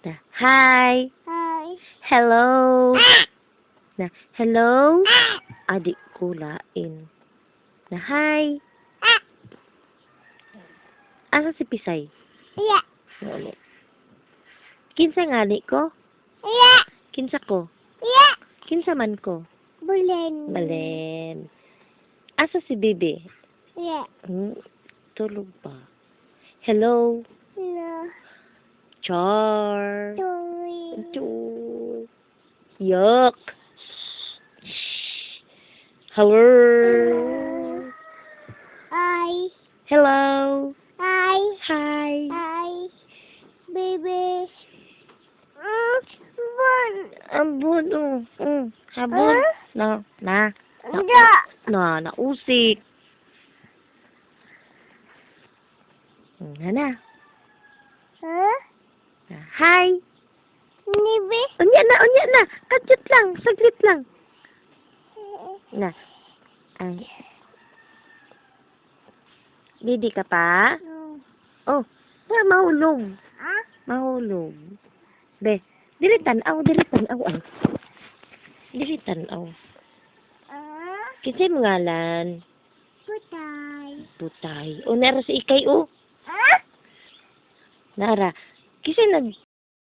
Na, hi. Hi. Hello. Na, hello. Adik ko lain. Na, hi. Asa si Pisay? Yeah. Wala. Kinsa nga ni ko? Yeah. Kinsa ko? Yeah. Kinsa man ko? Bulen. Balen. Asa si Bibi? Yeah. Tulog pa. Hello. No. Char. Toy. Char. Yuck. Hello. Hi. Hello. Hi. Hi. Hi. Baby. Bun. Ambon, habon. Huh? Na. Da. Nausik. Na. Huh? Hi. Nibi. Unya na. Adjut lang, saglit lang. Na. Ay. Didi ka pa? No. Oh, mahulog. Ah? Mahulog. Be, dili tanaw. Ay. Dili tanaw. Ah? Kinsay mo ngalan? Putay. Putay. O, nara si Ikay, o. Ah? Nara. Kinsay